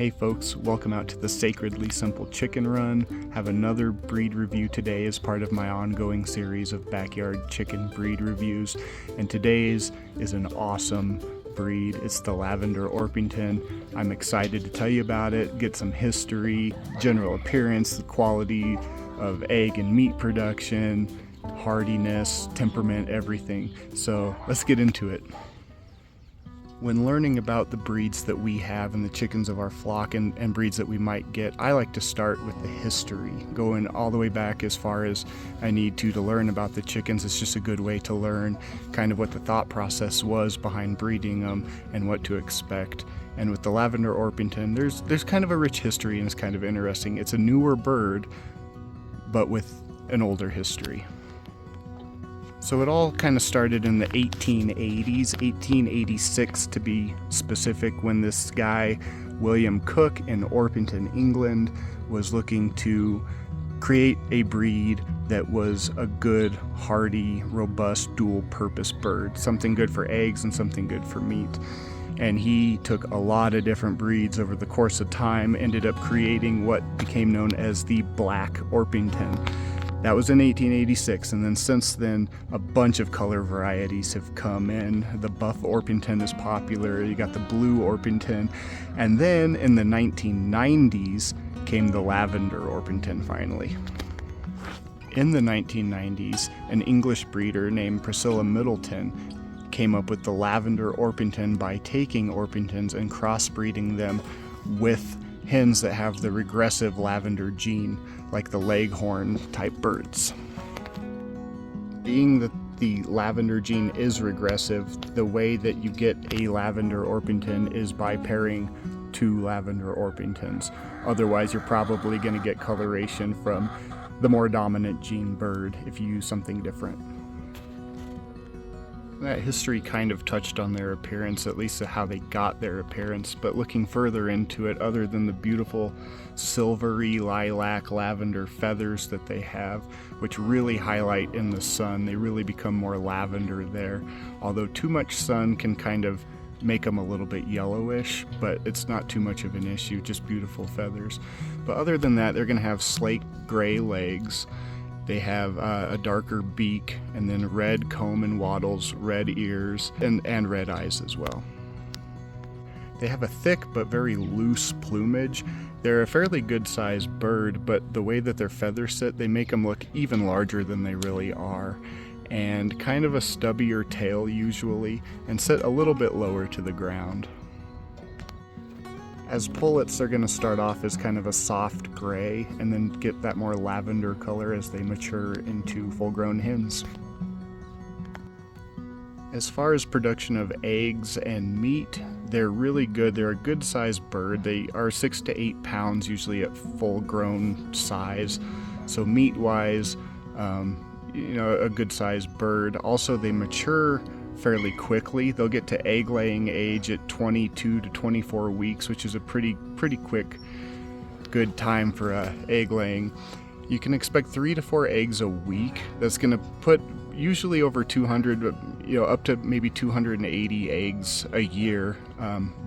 Hey folks, welcome out to the Sacredly Simple Chicken Run. Have another breed review today as part of my ongoing series of backyard chicken breed reviews. And today's is an awesome breed. It's the Lavender Orpington. I'm excited to tell you about it, get some history, general appearance, the quality of egg and meat production, hardiness, temperament, everything. So let's get into it. When learning about the breeds that we have and the chickens of our flock and breeds that we might get, I like to start with the history, going all the way back as far as I need to learn about the chickens. It's just a good way to learn kind of what the thought process was behind breeding them and what to expect. And with the Lavender Orpington, there's kind of a rich history, and it's kind of interesting. It's a newer bird, but with an older history. So it all kind of started in the 1880s, 1886 to be specific, when this guy, William Cook in Orpington, England, was looking to create a breed that was a good, hardy, robust, dual-purpose bird, something good for eggs and something good for meat. And he took a lot of different breeds over the course of time, ended up creating what became known as the Black Orpington. That was in 1886, and then since then, a bunch of color varieties have come in. The Buff Orpington is popular, you got the Blue Orpington, and then in the 1990s came the Lavender Orpington finally. In the 1990s, an English breeder named Priscilla Middleton came up with the Lavender Orpington by taking Orpingtons and crossbreeding them with hens that have the regressive lavender gene, like the leghorn type birds. Being that the lavender gene is regressive, the way that you get a Lavender Orpington is by pairing two Lavender Orpingtons. Otherwise, you're probably going to get coloration from the more dominant gene bird if you use something different. That history kind of touched on their appearance, at least how they got their appearance, but looking further into it, other than the beautiful silvery lilac lavender feathers that they have, which really highlight in the sun, they really become more lavender there. Although too much sun can kind of make them a little bit yellowish, but it's not too much of an issue, just beautiful feathers. But other than that, they're going to have slate gray legs. They have a darker beak, and then red comb and wattles, red ears, and red eyes as well. They have a thick but very loose plumage. They're a fairly good-sized bird, but the way that their feathers sit, they make them look even larger than they really are, and kind of a stubbier tail usually, and sit a little bit lower to the ground. As pullets, they're going to start off as kind of a soft gray and then get that more lavender color as they mature into full-grown hens. As far as production of eggs and meat, they're really good. They're a good-sized bird. They are 6 to 8 pounds usually at full-grown size. So meat-wise, a good-sized bird. Also, they mature fairly quickly. They'll get to egg laying age at 22 to 24 weeks, which is a pretty quick, good time for egg laying. You can expect 3 to 4 eggs a week. That's going to put usually over 200, up to maybe 280 eggs a year.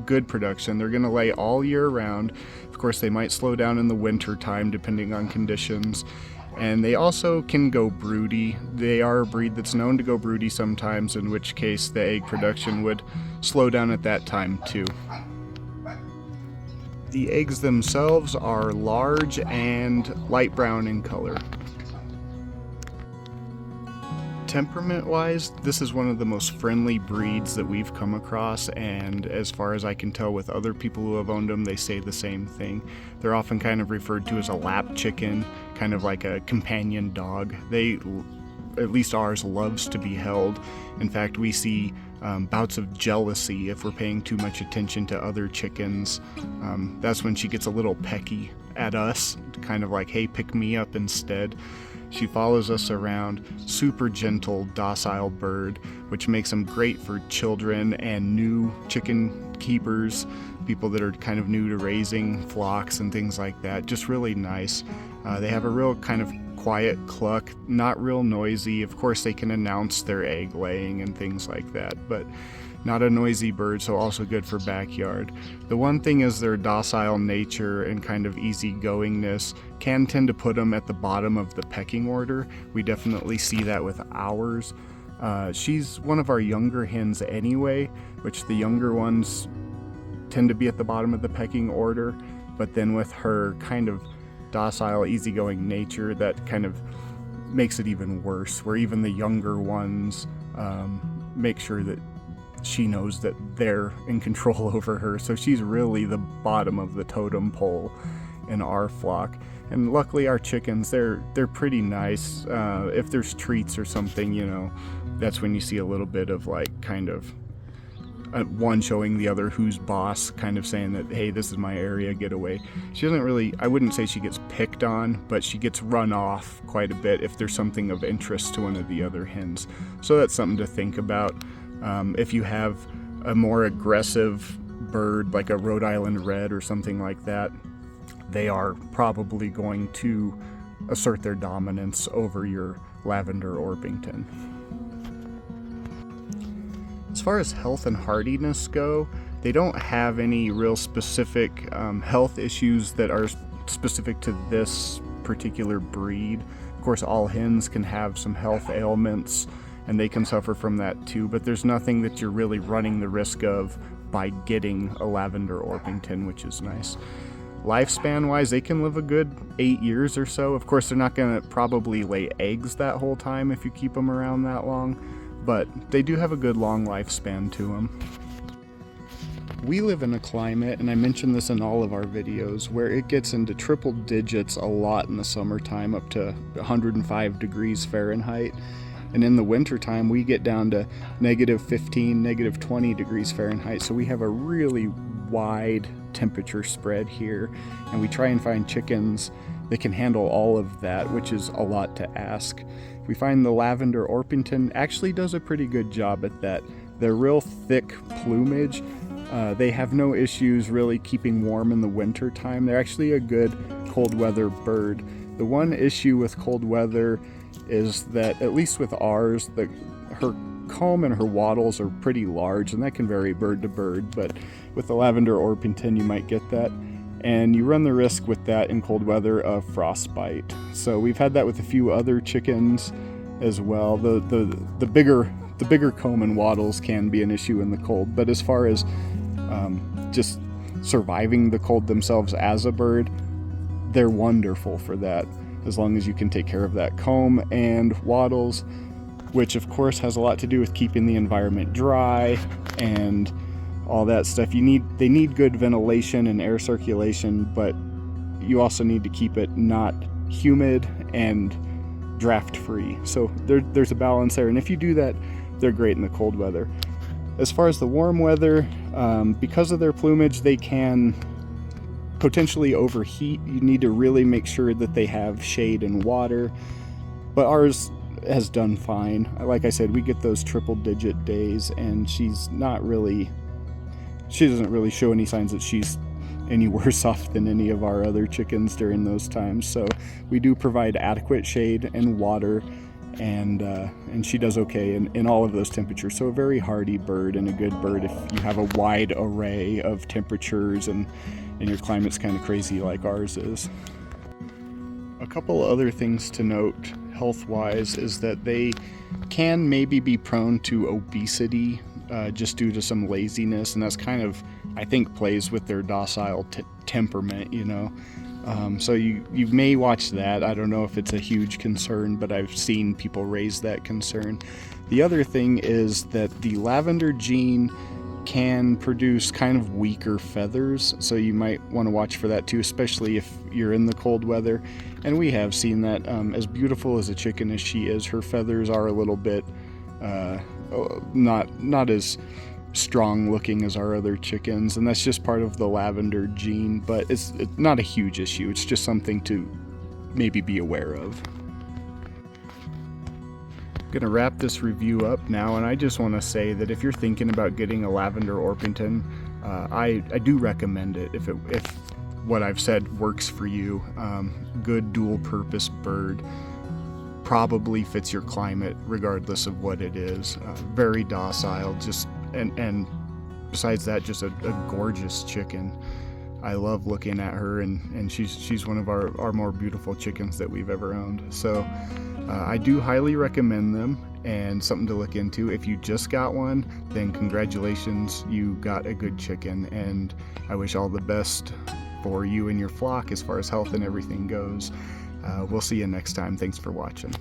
Good production. They're going to lay all year round. Of course, they might slow down in the winter time depending on conditions. And they also can go broody. They are a breed that's known to go broody sometimes, in which case the egg production would slow down at that time too. The eggs themselves are large and light brown in color. Temperament-wise, this is one of the most friendly breeds that we've come across, and as far as I can tell with other people who have owned them, they say the same thing. They're often kind of referred to as a lap chicken, kind of like a companion dog. They, at least ours, loves to be held. In fact, we see bouts of jealousy if we're paying too much attention to other chickens. That's when she gets a little pecky at us, kind of like, hey, pick me up instead. She follows us around, super gentle, docile bird, which makes them great for children and new chicken keepers, people that are kind of new to raising flocks and things like that. Just really nice. They have a real kind of quiet cluck, not real noisy. Of course, they can announce their egg laying and things like that, but Not a noisy bird, so also good for backyard. The one thing is their docile nature and kind of easygoingness can tend to put them at the bottom of the pecking order. We definitely see that with ours. She's one of our younger hens anyway, which the younger ones tend to be at the bottom of the pecking order, but then with her kind of docile, easygoing nature, that kind of makes it even worse, where even the younger ones make sure that she knows that they're in control over her. So she's really the bottom of the totem pole in our flock. And luckily our chickens, they're pretty nice. If there's treats or something, you know, that's when you see a little bit of like kind of one showing the other who's boss, kind of saying that, hey, this is my area, get away. She doesn't really, I wouldn't say she gets picked on, but she gets run off quite a bit if there's something of interest to one of the other hens. So that's something to think about. If you have a more aggressive bird, like a Rhode Island Red or something like that, they are probably going to assert their dominance over your Lavender Orpington. As far as health and hardiness go, they don't have any real specific health issues that are specific to this particular breed. Of course, all hens can have some health ailments, and they can suffer from that too, but there's nothing that you're really running the risk of by getting a Lavender Orpington, which is nice. Lifespan wise, they can live a good 8 years or so. Of course, they're not going to probably lay eggs that whole time if you keep them around that long, but they do have a good long lifespan to them. We live in a climate, and I mentioned this in all of our videos, where it gets into triple digits a lot in the summertime, up to 105 degrees Fahrenheit. And in the wintertime, we get down to -15, -20 degrees Fahrenheit. So we have a really wide temperature spread here. And we try and find chickens that can handle all of that, which is a lot to ask. We find the Lavender Orpington actually does a pretty good job at that. They're real thick plumage. They have no issues really keeping warm in the winter time. They're actually a good cold weather bird. The one issue with cold weather is that, at least with ours, her comb and her wattles are pretty large, and that can vary bird to bird, but with the Lavender Orpington you might get that, and you run the risk with that in cold weather of frostbite. So we've had that with a few other chickens as well. The bigger comb and wattles can be an issue in the cold, but as far as just surviving the cold themselves as a bird, they're wonderful for that, as long as you can take care of that comb and wattles, which of course has a lot to do with keeping the environment dry and all that stuff. They need good ventilation and air circulation, but you also need to keep it not humid and draft free. So there's a balance there, and if you do that, they're great in the cold weather. As far as the warm weather, because of their plumage, they can potentially overheat. You need to really make sure that they have shade and water, but ours has done fine. Like I said, we get those triple digit days, and she doesn't really show any signs that she's any worse off than any of our other chickens during those times. So we do provide adequate shade and water, and she does okay in all of those temperatures. So a very hardy bird, and a good bird if you have a wide array of temperatures and your climate's kind of crazy like ours is. A couple other things to note health-wise is that they can maybe be prone to obesity just due to some laziness, and that's kind of, I think, plays with their docile temperament, you know. So you may watch that. I don't know if it's a huge concern, but I've seen people raise that concern. The other thing is that the lavender gene can produce kind of weaker feathers, so you might want to watch for that too, especially if you're in the cold weather. And we have seen that. As beautiful as a chicken as she is, her feathers are a little bit not as strong looking as our other chickens, and that's just part of the lavender gene, but it's not a huge issue. It's just something to maybe be aware of. Gonna wrap this review up now, and I just want to say that if you're thinking about getting a Lavender Orpington, I do recommend it if what I've said works for you. Good dual purpose bird, probably fits your climate regardless of what it is. Very docile, just and besides that, just a gorgeous chicken. I love looking at her, and she's one of our more beautiful chickens that we've ever owned. So I do highly recommend them, and something to look into. If you just got one, then congratulations, you got a good chicken, and I wish all the best for you and your flock as far as health and everything goes. We'll see you next time. Thanks for watching.